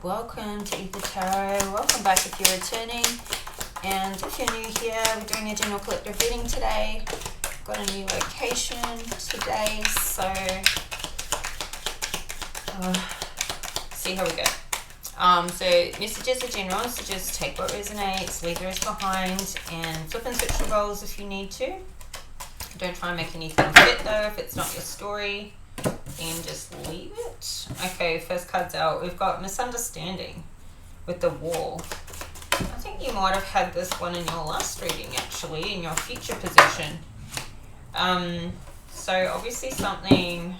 welcome to Ether Tarot. Welcome back if you're returning. And if you're new here, we're doing a general collective reading today. Got a new location today, so see how we go. So messages are general, so just take what resonates, leave the rest behind, and flip and switch the roles if you need to. Don't try and make anything fit though if it's not your story, and just leave it. Okay, first card's out. We've got misunderstanding with the wall. I think you might have had this one in your last reading, actually, in your future position. So obviously something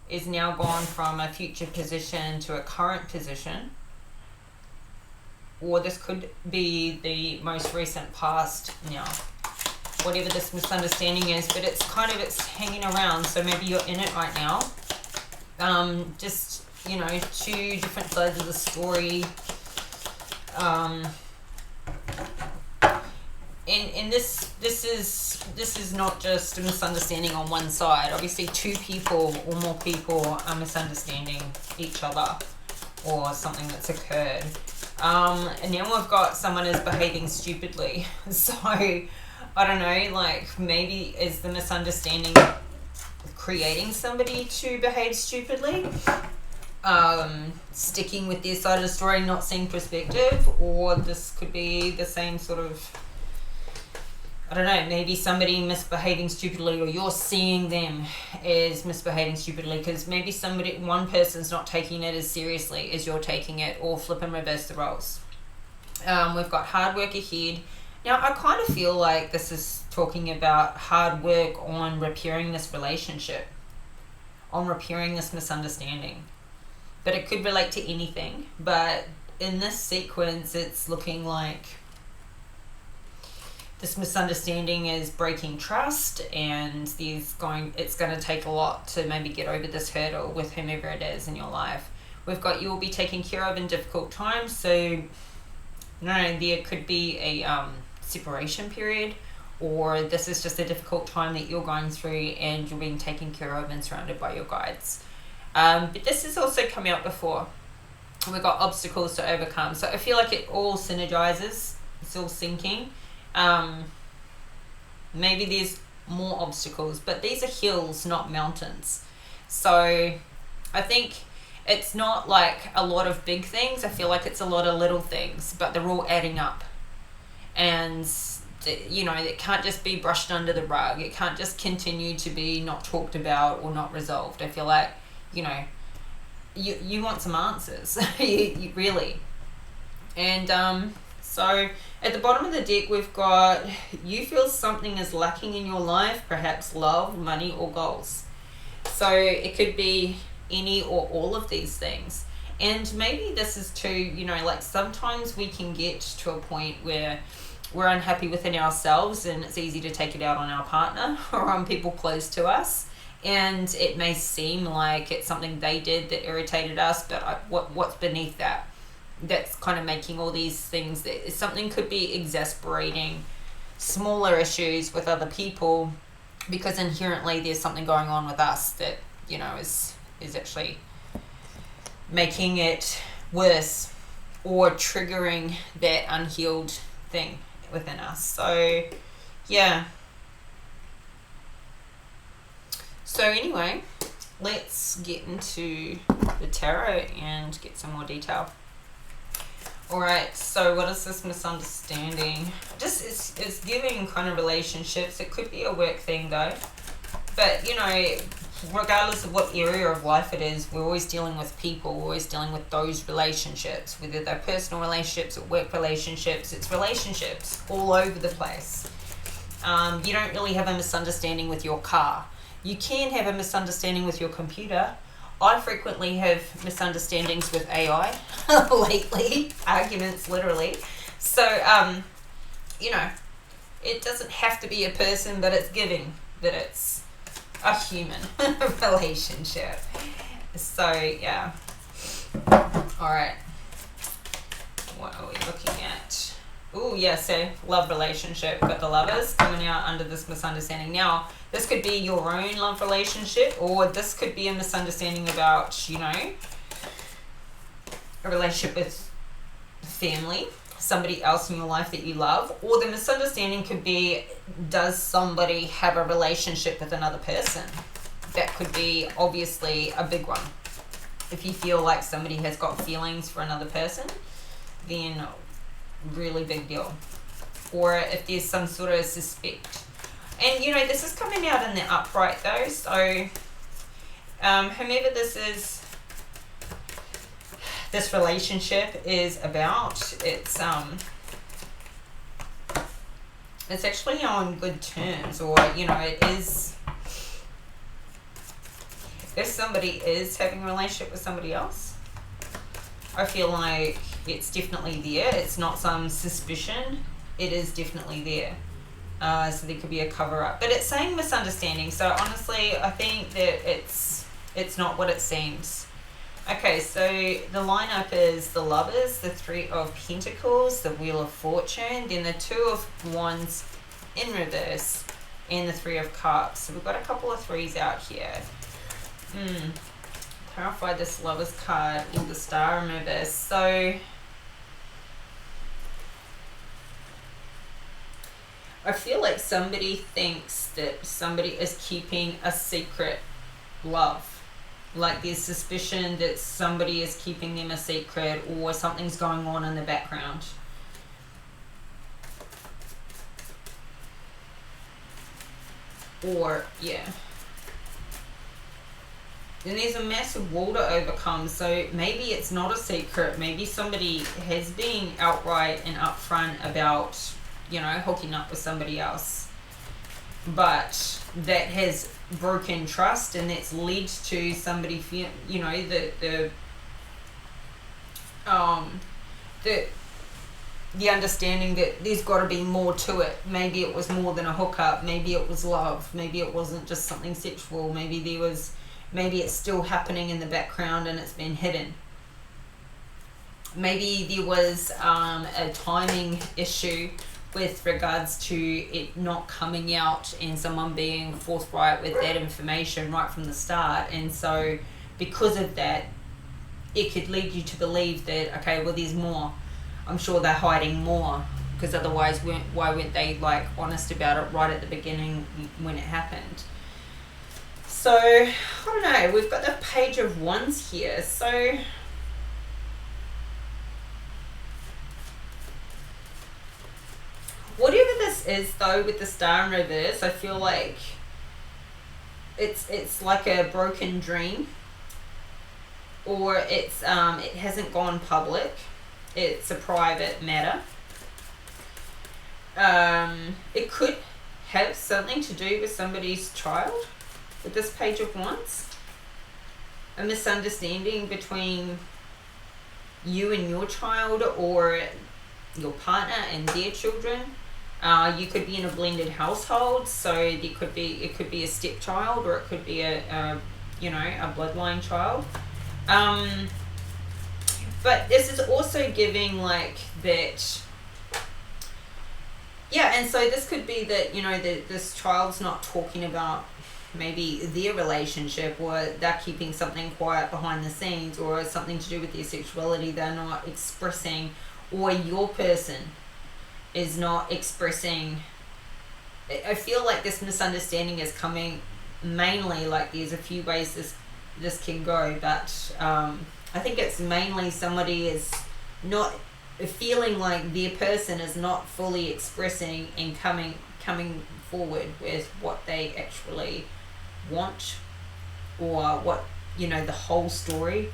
is now gone from a future position to a current position, or this could be the most recent past now, whatever this misunderstanding is, but it's hanging around, so maybe you're in it right now. Just, you know, two different sides of the story. And this is not just a misunderstanding on one side. Obviously two people or more people are misunderstanding each other or something that's occurred. And now we've got someone is behaving stupidly. So I don't know, like maybe is the misunderstanding creating somebody to behave stupidly, sticking with their side of the story, not seeing perspective, or this could be the same sort of, I don't know, maybe somebody misbehaving stupidly, or you're seeing them as misbehaving stupidly because maybe one person's not taking it as seriously as you're taking it, or flip and reverse the roles. We've got hard work ahead. Now, I kind of feel like this is talking about hard work on repairing this relationship, on repairing this misunderstanding. But it could relate to anything. But in this sequence, it's looking like this misunderstanding is breaking trust, and it's going to take a lot to maybe get over this hurdle with whomever it is in your life. We've got you will be taken care of in difficult times. So, no, there could be a separation period, or this is just a difficult time that you're going through and you're being taken care of and surrounded by your guides. But this has also come out before. We've got obstacles to overcome. So I feel like it all synergizes. It's all syncing. Maybe there's more obstacles, but these are hills, not mountains. So I think it's not like a lot of big things. I feel like it's a lot of little things, but they're all adding up. And, you know, it can't just be brushed under the rug. It can't just continue to be not talked about or not resolved. I feel like, you know, you want some answers, you really. And so at the bottom of the deck, we've got you feel something is lacking in your life, perhaps love, money, or goals. So it could be any or all of these things. And maybe this is too, you know, like sometimes we can get to a point where we're unhappy within ourselves, and it's easy to take it out on our partner or on people close to us. And it may seem like it's something they did that irritated us, but what's beneath that? That's kind of making all these things, that something could be exasperating smaller issues with other people, because inherently there's something going on with us that, you know, is actually making it worse or triggering that unhealed thing within us. So yeah. So anyway, let's get into the tarot and get some more detail. Alright, so what is this misunderstanding? Just it's giving kind of relationships. It could be a work thing though. But, you know, regardless of what area of life it is, we're always dealing with people. We're always dealing with those relationships, whether they're personal relationships or work relationships. It's relationships all over the place. You don't really have a misunderstanding with your car. You can have a misunderstanding with your computer. I frequently have misunderstandings with AI lately, arguments literally. So, you know, it doesn't have to be a person, but it's giving that it's a human relationship. So, yeah. Alright. What are we looking at? Oh, yeah, so love relationship. Got the lovers coming out under this misunderstanding. Now, this could be your own love relationship, or this could be a misunderstanding about, you know, a relationship with family, somebody else in your life that you love, or the misunderstanding could be, does somebody have a relationship with another person? That could be obviously a big one. If you feel like somebody has got feelings for another person, then really big deal. Or if there's some sort of suspect. And, you know, this is coming out in the upright though, so whomever this relationship is about, it's actually on good terms, or, you know, it is, if somebody is having a relationship with somebody else, I feel like it's definitely there. It's not some suspicion. It is definitely there. So there could be a cover-up. But it's saying misunderstanding. So honestly, I think that it's not what it seems. Okay, so the lineup is the Lovers, the Three of Pentacles, the Wheel of Fortune, then the Two of Wands in reverse, and the Three of Cups. So we've got a couple of threes out here. Clarify this Lovers card with the Star in reverse. So I feel like somebody thinks that somebody is keeping a secret love. Like there's suspicion that somebody is keeping them a secret, or something's going on in the background. Or, yeah. Then there's a massive wall to overcome, so maybe it's not a secret. Maybe somebody has been outright and upfront about, you know, hooking up with somebody else. But that has broken trust, and that's led to somebody feel, you know, the understanding that there's got to be more to it. Maybe it was more than a hookup. Maybe it was love. Maybe it wasn't just something sexual. Maybe it's still happening in the background and it's been hidden. Maybe there was a timing issue with regards to it not coming out and someone being forthright with that information right from the start. And so because of that, it could lead you to believe that, okay, well, there's more. I'm sure they're hiding more, because otherwise why weren't they like honest about it right at the beginning when it happened? So I don't know, we've got the Page of Wands here. So whatever this is though, with the Star in reverse, I feel like it's like a broken dream, or it's it hasn't gone public. It's a private matter. It could have something to do with somebody's child with this Page of Wands. A misunderstanding between you and your child, or your partner and their children. You could be in a blended household, so it could be a stepchild, or it could be a bloodline child. But this is also giving like that. Yeah, and so this could be that, you know, that this child's not talking about maybe their relationship, or they're keeping something quiet behind the scenes, or something to do with their sexuality they're not expressing, or your person is not expressing. I feel like this misunderstanding is coming mainly, like there's a few ways this can go, but I think it's mainly somebody is not feeling like their person is not fully expressing and coming forward with what they actually want, or what, you know, the whole story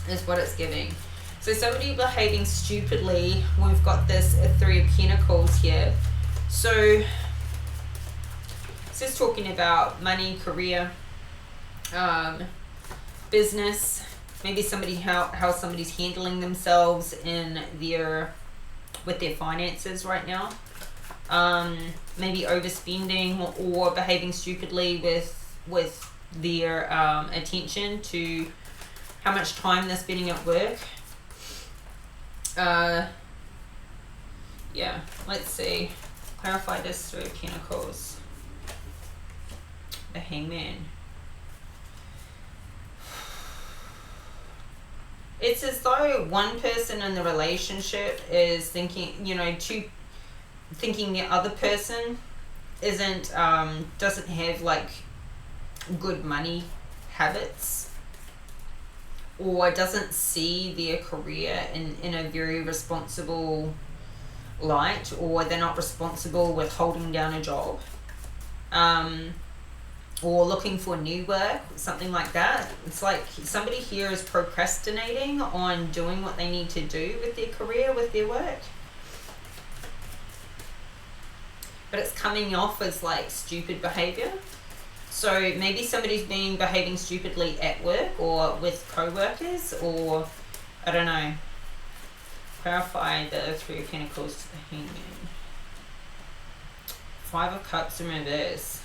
is what it's giving. So somebody behaving stupidly, we've got this Three of Pentacles here. So this is talking about money, career, business, maybe how somebody's handling themselves with their finances right now. Maybe overspending, or behaving stupidly with their attention to how much time they're spending at work. Yeah, let's see. Clarify this Three of Pentacles. The Hangman. It's as though one person in the relationship is thinking, thinking the other person isn't, doesn't have like good money habits, or doesn't see their career in a very responsible light, or they're not responsible with holding down a job, or looking for new work, something like that. It's like somebody here is procrastinating on doing what they need to do with their career, with their work. But it's coming off as like stupid behavior. So maybe somebody's been behaving stupidly at work or with co-workers, or I don't know. Clarify the Three of Pentacles to the Hangman. Five of Cups in reverse.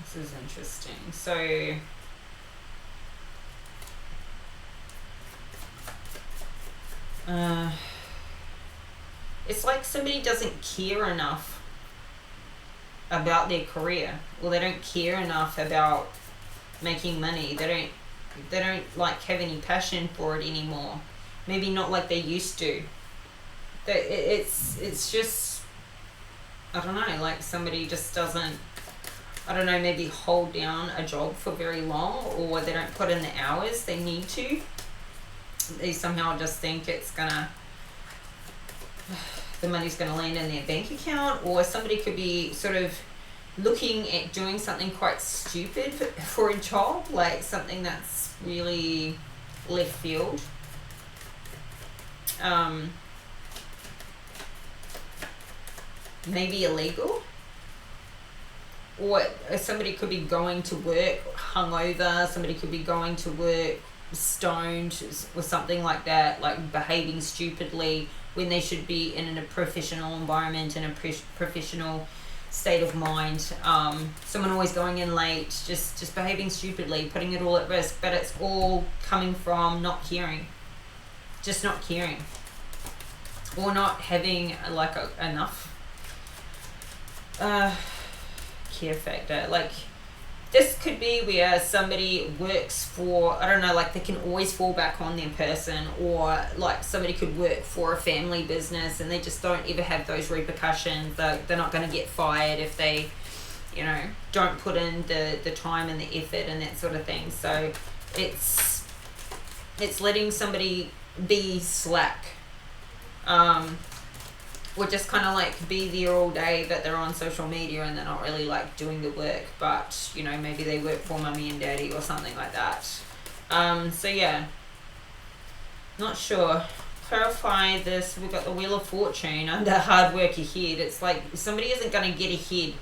This is interesting. So it's like somebody doesn't care enough about their career, or they don't care enough about making money. They don't like have any passion for it anymore. Maybe not like they used to. It's just, I don't know, like somebody just doesn't, I don't know, maybe hold down a job for very long, or they don't put in the hours they need to. They somehow just think it's gonna, the money's gonna land in their bank account, or somebody could be sort of looking at doing something quite stupid for a job, like something that's really left field. Maybe illegal. Or somebody could be going to work hungover, somebody could be going to work stoned or something like that, like behaving stupidly when they should be in a professional environment, in a professional state of mind. Someone always going in late, just behaving stupidly, putting it all at risk, but it's all coming from not caring. Just not caring. Or not having like enough care factor. Like this could be where somebody works for, I don't know, like they can always fall back on their person, or like somebody could work for a family business and they just don't ever have those repercussions. They're not going to get fired if they, don't put in the time and the effort and that sort of thing. So it's letting somebody be slack, or just kind of like be there all day, but they're on social media and they're not really like doing the work, but maybe they work for mummy and daddy or something like that. So yeah, not sure. Clarify this. We've got the Wheel of Fortune under hard work ahead. It's like somebody isn't going to get ahead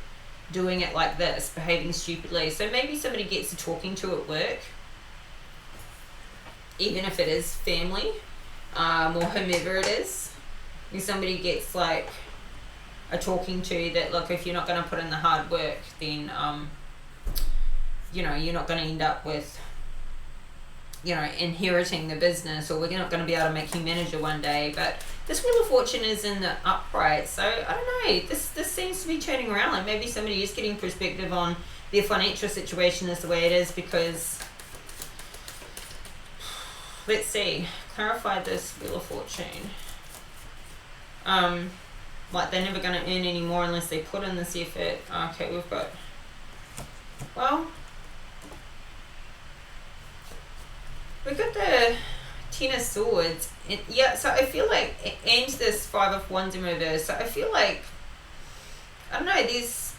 doing it like this, behaving stupidly. So maybe somebody gets a talking to at work, even if it is family, or whomever it is. If somebody gets like a talking to that, look, if you're not going to put in the hard work, then you're not going to end up with inheriting the business, or we're not going to be able to make you manager one day. But this Wheel of Fortune is in the upright, so I don't know, this seems to be turning around. Like maybe somebody is getting perspective on their financial situation is the way it is, because let's see, clarify this Wheel of Fortune. Like they're never going to earn any more unless they put in this effort. Okay, we've got, the Ten of Swords. So I feel like, and this Five of Wands in reverse. So I feel like, I don't know, it's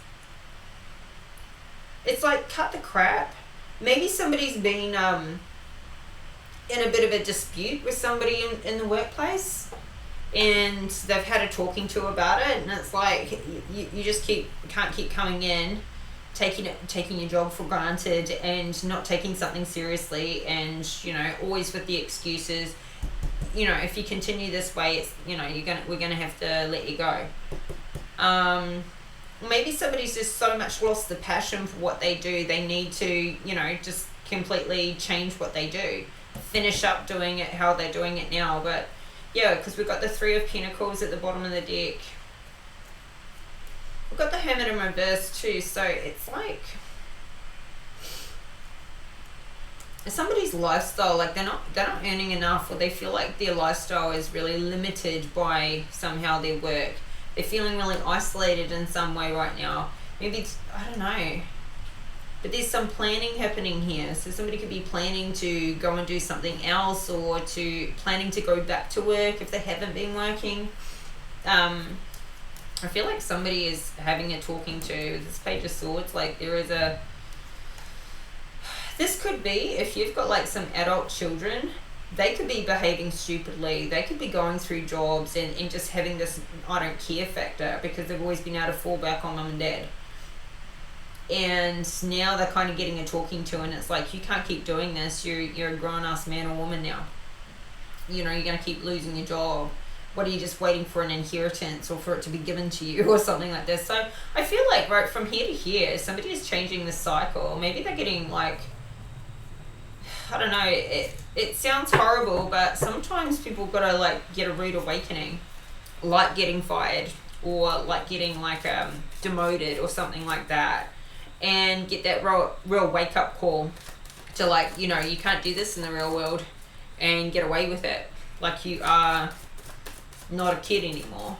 like cut the crap. Maybe somebody's been in a bit of a dispute with somebody in the workplace, and they've had a talking to about it, and it's like you just can't keep coming in, taking your job for granted and not taking something seriously, and always with the excuses. If you continue this way, it's we're gonna have to let you go. Maybe somebody's just so much lost the passion for what they do, they need to just completely change what they do, finish up doing it how they're doing it now. But yeah, because we've got the Three of Pentacles at the bottom of the deck. We've got the Hermit in reverse too, so it's like somebody's lifestyle, like they're not earning enough, or they feel like their lifestyle is really limited by somehow their work. They're feeling really isolated in some way right now. Maybe it's, I don't know, but there's some planning happening here. So somebody could be planning to go and do something else, or planning to go back to work if they haven't been working. I feel like somebody is having a talking to. This Page of Swords, like this could be, if you've got like some adult children, they could be behaving stupidly. They could be going through jobs and just having this I don't care factor because they've always been able to fall back on mum and dad. And now they're kind of getting a talking to, and it's like, you can't keep doing this. You're a grown-ass man or woman now. You're going to keep losing your job. What, are you just waiting for an inheritance or for it to be given to you or something like this? So I feel like right from here to here, somebody is changing the cycle. Maybe they're getting like, I don't know, it sounds horrible, but sometimes people got to like get a rude awakening, like getting fired or like getting like demoted or something like that, and get that real wake up call to like, you can't do this in the real world and get away with it. Like, you are not a kid anymore.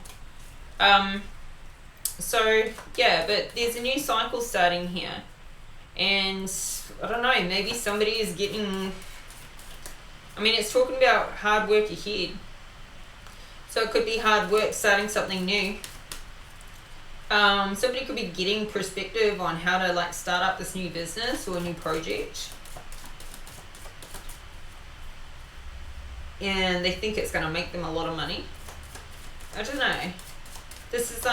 So yeah, but there's a new cycle starting here, and I don't know, maybe somebody is getting, it's talking about hard work ahead, so it could be hard work starting something new. Somebody could be getting perspective on how to like start up this new business or a new project, and they think it's going to make them a lot of money. I don't know. This is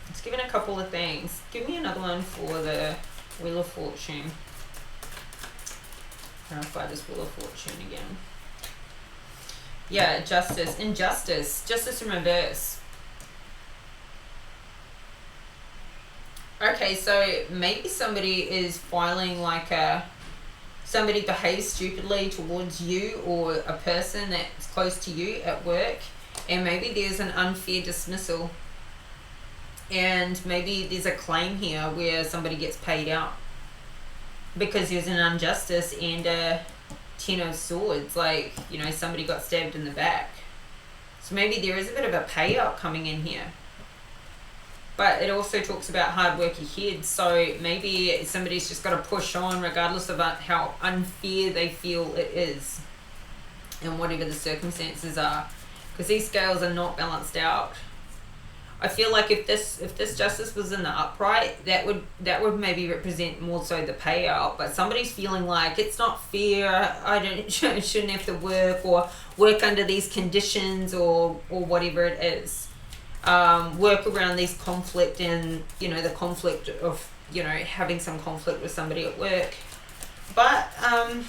it's given a couple of things. Give me another one for the Wheel of Fortune. I'll find this Wheel of Fortune again. Yeah, justice, injustice, justice in reverse. Okay, so maybe somebody is filing like somebody behaves stupidly towards you or a person that's close to you at work, and maybe there's an unfair dismissal, and maybe there's a claim here where somebody gets paid out because there's an injustice and a Ten of Swords, like, somebody got stabbed in the back. So maybe there is a bit of a payout coming in here. But it also talks about hard work ahead, so maybe somebody's just got to push on regardless of how unfair they feel it is and whatever the circumstances are, because these scales are not balanced out. I feel like if this justice was in the upright, that would maybe represent more so the payout, but somebody's feeling like it's not fair, shouldn't have to work under these conditions or whatever it is. Work around these conflict and the conflict of having some conflict with somebody at work. But I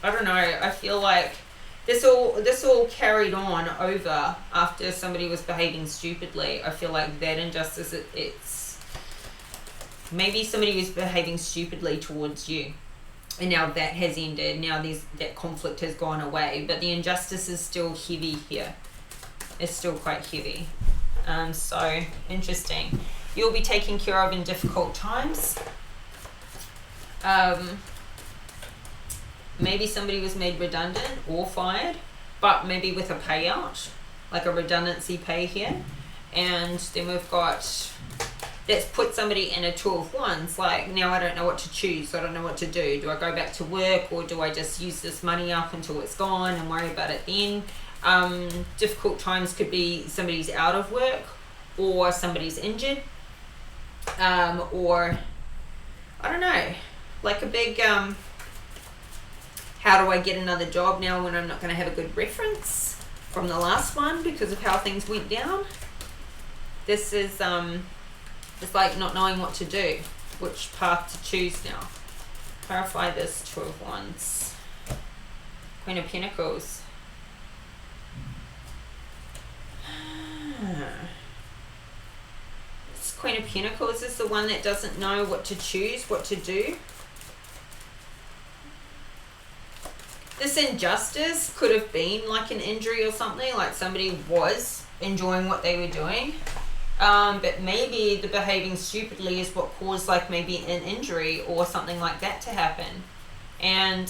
don't know, I feel like this all carried on over after somebody was behaving stupidly. I feel like that injustice, it's maybe somebody was behaving stupidly towards you, and now that has ended. Now that conflict has gone away, but the injustice is still heavy here. It's still quite heavy. So interesting. You'll be taken care of in difficult times. Maybe somebody was made redundant or fired, but maybe with a payout, like a redundancy pay here. And then we've got, that's put somebody in a Two of Wands, like, now I don't know what to choose. I don't know what to do. Do I go back to work, or do I just use this money up until it's gone and worry about it then? Difficult times could be somebody's out of work, or somebody's injured, or I don't know, like a big how do I get another job now when I'm not going to have a good reference from the last one because of how things went down? This is it's like not knowing what to do, which path to choose now. Clarify this Two of Wands. Queen of Pentacles. This Queen of Pentacles is the one that doesn't know what to choose, what to do. This injustice could have been like an injury or something, like somebody was enjoying what they were doing, but maybe the behaving stupidly is what caused like maybe an injury or something like that to happen. And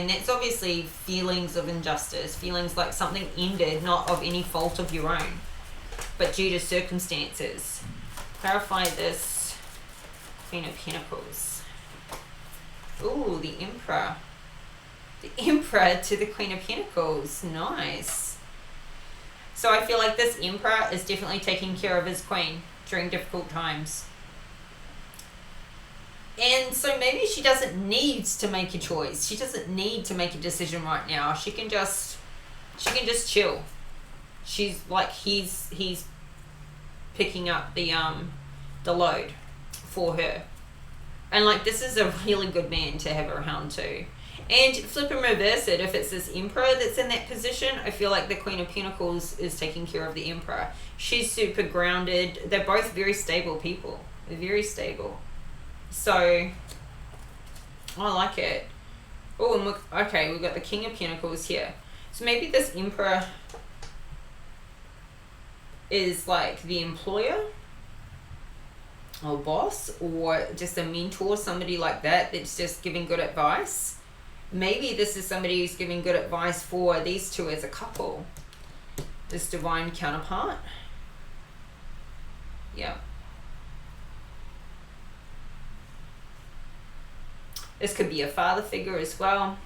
that's obviously feelings of injustice, feelings like something ended, not of any fault of your own, but due to circumstances. Clarify this, Queen of Pentacles. Ooh, the Emperor. The Emperor to the Queen of Pentacles. Nice. So I feel like this Emperor is definitely taking care of his Queen during difficult times. And so maybe she doesn't need to make a choice. She doesn't need to make a decision right now. She can just chill. She's like, he's picking up the load for her. And like, this is a really good man to have around too. And flip and reverse it, if it's this Emperor that's in that position, I feel like the Queen of Pentacles is taking care of the Emperor. She's super grounded. They're both very stable people. They're very stable. So, I like it. Oh, and look, okay, we've got the King of Pentacles here. So maybe this Emperor is like the employer or boss, or just a mentor, somebody like that that's just giving good advice. Maybe this is somebody who's giving good advice for these two as a couple. This divine counterpart. Yeah. This could be a father figure as well.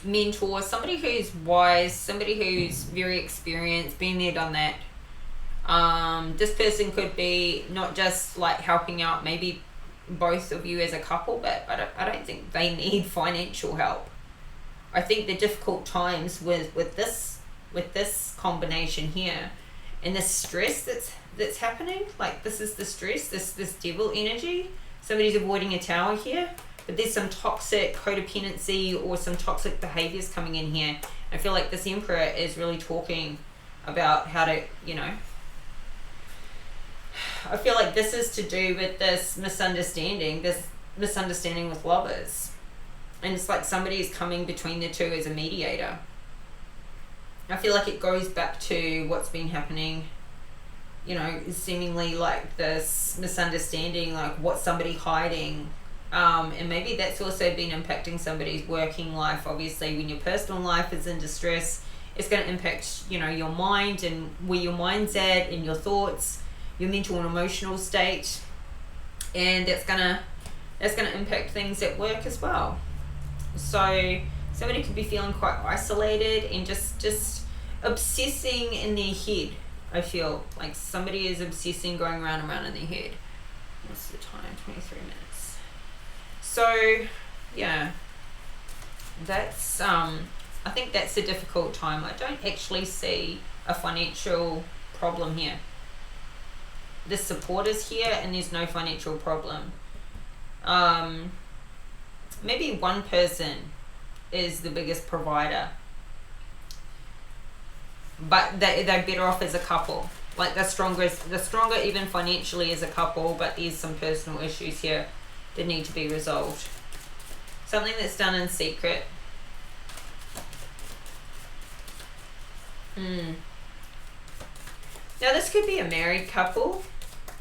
Mentor, somebody who's wise, somebody who's very experienced, been there, done that. This person could be not just like helping out maybe both of you as a couple, but I don't think they need financial help. I think the difficult times with this combination here, and this stress that's happening, like this is the stress, this devil energy. Somebody's avoiding a tower here. But there's some toxic codependency or some toxic behaviors coming in here. I feel like this Emperor is really talking about how to, I feel like this is to do with this misunderstanding with lovers. And it's like somebody is coming between the two as a mediator. I feel like it goes back to what's been happening, seemingly like this misunderstanding, like what's somebody hiding. And maybe that's also been impacting somebody's working life. Obviously, when your personal life is in distress, it's going to impact, your mind and where your mind's at and your thoughts, your mental and emotional state. And that's going to impact things at work as well. So somebody could be feeling quite isolated and just obsessing in their head. I feel like somebody is obsessing, going around and around in their head. What's the time? 23 minutes. So, yeah, that's, I think that's a difficult time. I don't actually see a financial problem here. The support is here and there's no financial problem. Maybe one person is the biggest provider, but they're better off as a couple. Like they're stronger even financially as a couple, but there's some personal issues here that need to be resolved. Something that's done in secret. Now this could be a married couple.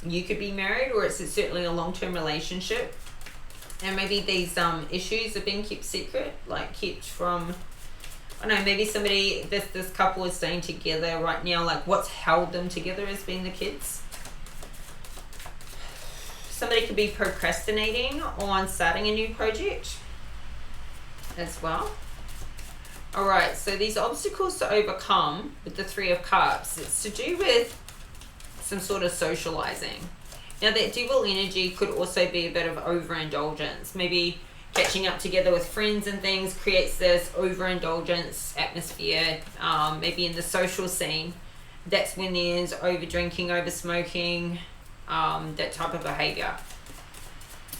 You could be married, or it's certainly a long-term relationship. And maybe these issues have been kept secret, like kept from, I don't know, maybe this couple is staying together right now, like what's held them together has been the kids. Somebody could be procrastinating on starting a new project as well. Alright, so these obstacles to overcome with the Three of Cups, it's to do with some sort of socializing. Now that devil energy could also be a bit of overindulgence. Maybe catching up together with friends and things creates this overindulgence atmosphere. Maybe in the social scene, that's when there's over drinking, over smoking, that type of behavior,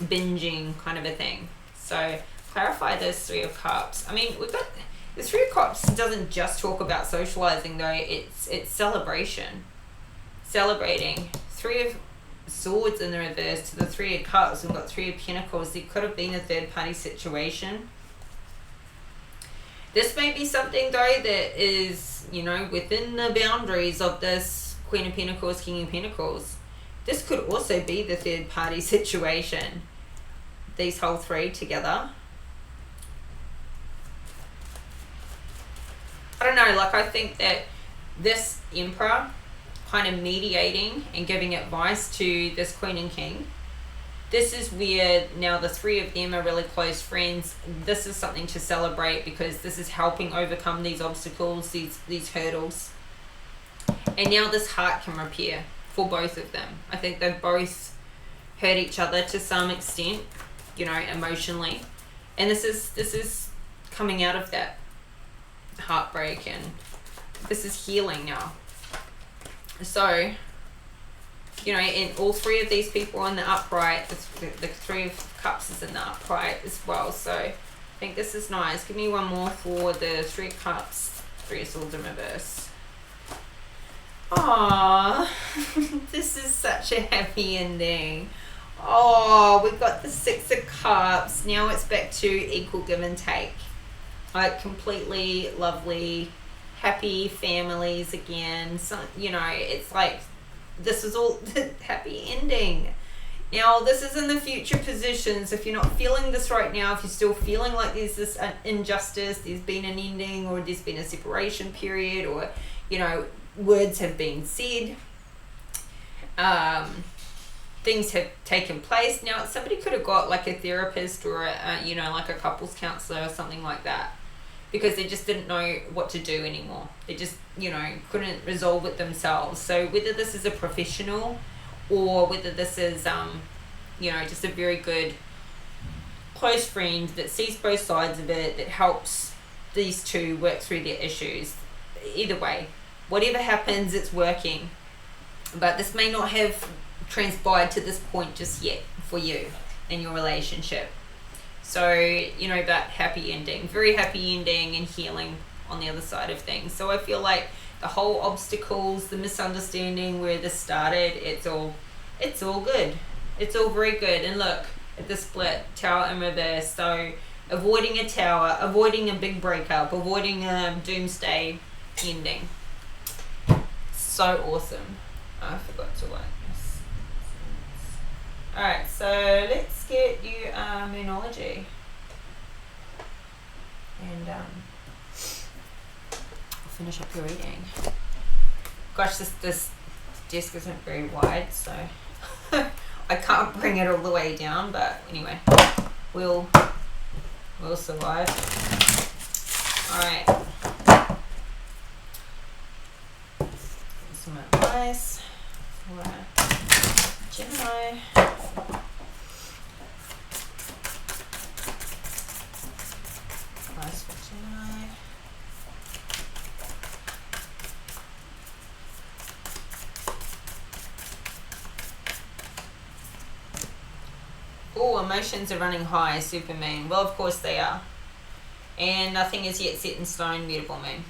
binging kind of a thing. So clarify those Three of Cups. I mean, we've got the Three of Cups doesn't just talk about socializing though. It's celebration, celebrating. Three of Swords in the reverse to the Three of Cups. We've got Three of Pentacles. There could have been a third party situation. This may be something though that is, within the boundaries of this Queen of Pentacles, King of Pentacles. This could also be the third party situation. These whole three together. I don't know, like I think that this Emperor kind of mediating and giving advice to this Queen and King, this is where now the three of them are really close friends. This is something to celebrate because this is helping overcome these obstacles, these hurdles. And now this heart can repair for both of them. I think they've both hurt each other to some extent, you know, emotionally. And this is coming out of that heartbreak, and this is healing now. So, you know, and all three of these people are in the upright. The Three of Cups is in the upright as well. So I think this is nice. Give me one more for the Three of Cups, Three of Swords in reverse. Aww, this is such a happy ending. Oh, we've got the Six of Cups. Now it's back to equal give and take. Like completely lovely, happy families again. So, you know, it's like this is all happy ending. Now, this is in the future positions. If you're not feeling this right now, if you're still feeling like there's this injustice, there's been an ending, or there's been a separation period, or, you know, words have been said, things have taken place. Now, somebody could have got like a therapist or you know, like a couples counselor or something like that, because they just didn't know what to do anymore. They just, you know, couldn't resolve it themselves. So whether this is a professional or whether this is you know, just a very good close friend that sees both sides of it, that helps these two work through their issues, either way, whatever happens, it's working. But this may not have transpired to this point just yet for you in your relationship. So, you know, that happy ending, very happy ending and healing on the other side of things. So I feel like the whole obstacles, the misunderstanding where this started, it's all good. It's all very good. And look at the split, Tower in reverse. So avoiding a tower, avoiding a big breakup, avoiding a doomsday ending. So awesome. I forgot to like this. Alright, so let's get you Moonology. And I'll finish up your reading. Gosh, this desk isn't very wide, so I can't bring it all the way down, but anyway, we'll survive. Alright. Some advice for Gemini. Advice for Gemini. Oh, emotions are running high, super moon. Well, of course they are. And nothing is yet set in stone, beautiful moon.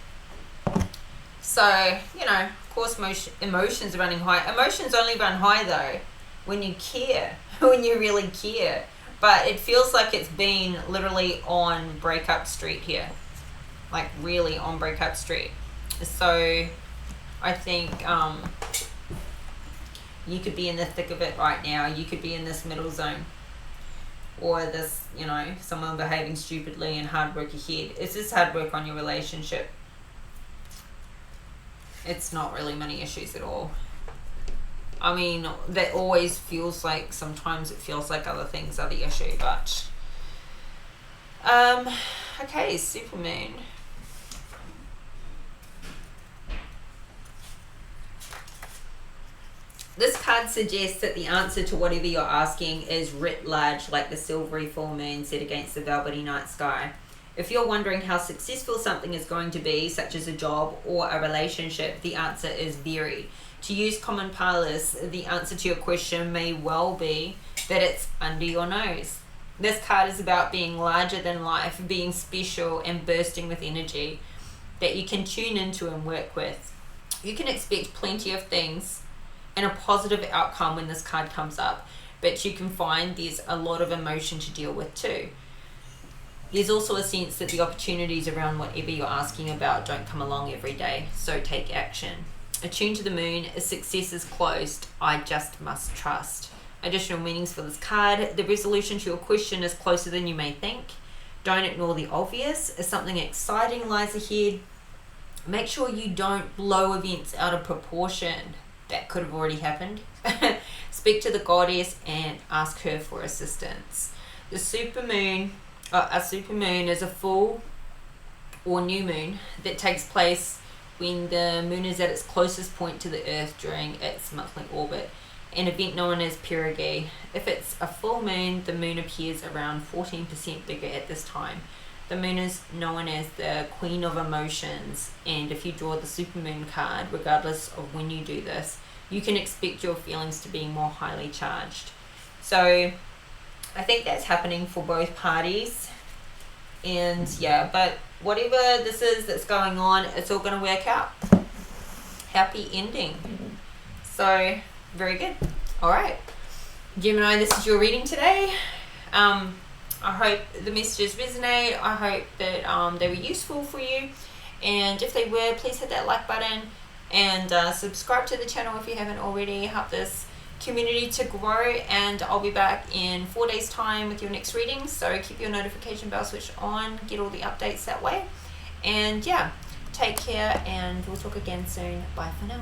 So, you know, of course emotions are running high. Emotions only run high though when you care, when you really care. But it feels like it's been literally on breakup street here. Like really on breakup street. So I think you could be in the thick of it right now. You could be in this middle zone. Or this, you know, someone behaving stupidly and hard work ahead. It's just hard work on your relationship. It's not really many issues at all. I mean, that always feels like, sometimes it feels like other things are the issue, but okay, Supermoon. This card suggests that the answer to whatever you're asking is writ large, like the silvery full moon set against the velvety night sky. If you're wondering how successful something is going to be, such as a job or a relationship, the answer is very. To use common parlance, the answer to your question may well be that it's under your nose. This card is about being larger than life, being special and bursting with energy that you can tune into and work with. You can expect plenty of things and a positive outcome when this card comes up, but you can find there's a lot of emotion to deal with too. There's also a sense that the opportunities around whatever you're asking about don't come along every day, so take action. Attuned to the moon, success is closed, I just must trust. Additional meanings for this card: the resolution to your question is closer than you may think. Don't ignore the obvious, something exciting lies ahead. Make sure you don't blow events out of proportion. That could have already happened. Speak to the goddess and ask her for assistance. The supermoon, a supermoon is a full or new moon that takes place when the moon is at its closest point to the earth during its monthly orbit, an event known as perigee. If it's a full moon, the moon appears around 14% bigger at this time. The moon is known as the queen of emotions, and if you draw the supermoon card, regardless of when you do this, you can expect your feelings to be more highly charged. So I think that's happening for both parties. And yeah, but whatever this is that's going on, it's all going to work out. Happy ending. So very good. All right, Gemini, this is your reading today. I hope the messages resonate. I hope that they were useful for you, and if they were, please hit that like button and subscribe to the channel if you haven't already. Help this community to grow, and I'll be back in 4 days time with your next reading, so keep your notification bell switched on, get all the updates that way. And yeah, take care, and we'll talk again soon. Bye for now.